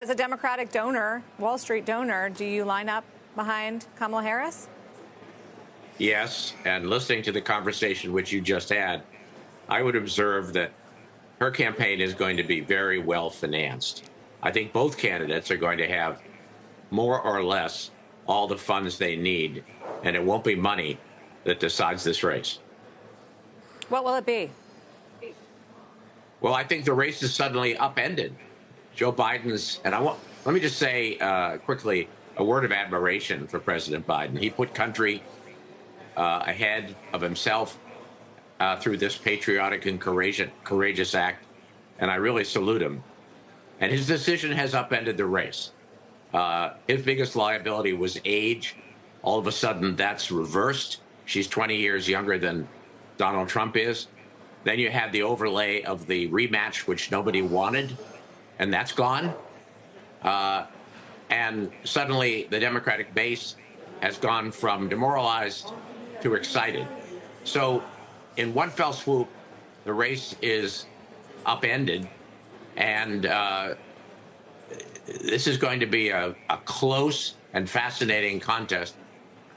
as a Democratic donor, Wall Street donor, do you line up behind Kamala Harris? Yes, and listening to the conversation which you just had, I would observe that her campaign is going to be very well financed. I think both candidates are going to have more or less all the funds they need, and it won't be money that decides this race. What will it be? Well, I think the race is suddenly upended. Joe Biden's, and let me just say quickly a word of admiration for President Biden. He put country ahead of himself through this patriotic and courageous act, and I really salute him. And his decision has upended the race. His biggest liability was age. All of a sudden, that's reversed. She's 20 years younger than Donald Trump is. Then you had the overlay of the rematch, which nobody wanted, and that's gone. And suddenly, the Democratic base has gone from demoralized to excited. So in one fell swoop, the race is upended, and this is going to be a close and fascinating contest,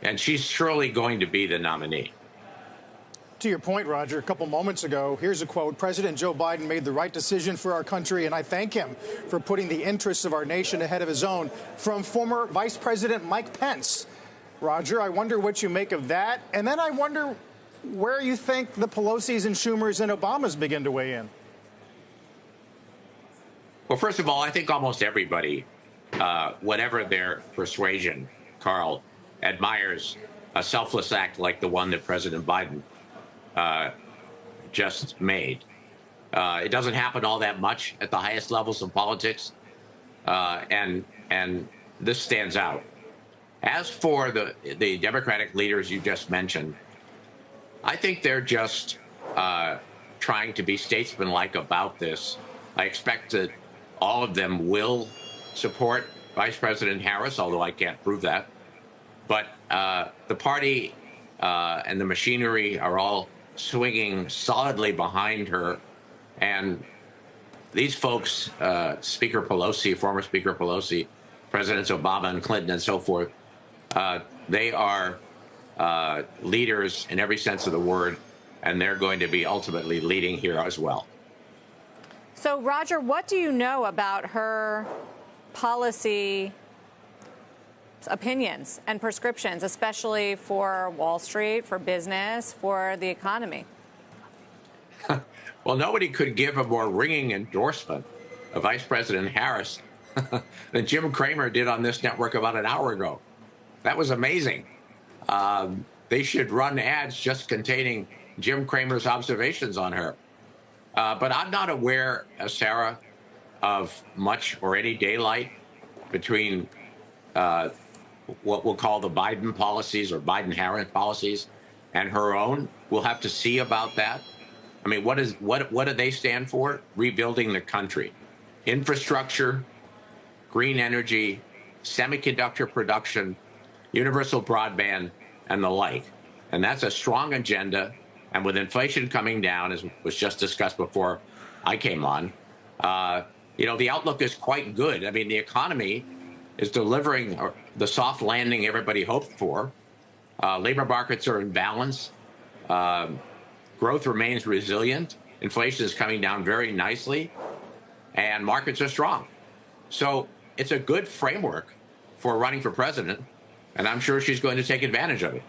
and she's surely going to be the nominee. To your point, Roger, a couple moments ago, here's a quote. President Joe Biden made the right decision for our country, and I thank him for putting the interests of our nation ahead of his own. From former Vice President Mike Pence. Roger, I wonder what you make of that. And then I wonder where you think the Pelosi's and Schumer's and Obamas begin to weigh in. Well, first of all, I think almost everybody, whatever their persuasion, Carl, admires a selfless act like the one that President Biden just made. It doesn't happen all that much at the highest levels of politics, and this stands out. As for the Democratic leaders you just mentioned, I think they're just trying to be statesmanlike about this. I expect that all of them will support Vice President Harris, although I can't prove that. But the party and the machinery are all swinging solidly behind her. And these folks, Speaker Pelosi, former Speaker Pelosi, Presidents Obama and Clinton and so forth, they are leaders in every sense of the word, and they're going to be ultimately leading here as well. So, Roger, what do you know about her policy opinions and prescriptions, especially for Wall Street, for business, for the economy? Well, nobody could give a more ringing endorsement of Vice President Harris than Jim Cramer did on this network about an hour ago. That was amazing. They should run ads just containing Jim Cramer's observations on her. But I'm not aware, Sarah, of much or any daylight between what we'll call the Biden policies or Biden-Harris policies and her own. We'll have to see about that. I mean, what do they stand for? Rebuilding the country. Infrastructure, green energy, semiconductor production, universal broadband, and the like. And that's a strong agenda. And with inflation coming down, as was just discussed before I came on, the outlook is quite good. I mean, the economy is delivering the soft landing everybody hoped for. Labor markets are in balance. Growth remains resilient. Inflation is coming down very nicely, and markets are strong. So it's a good framework for running for president, and I'm sure she's going to take advantage of it.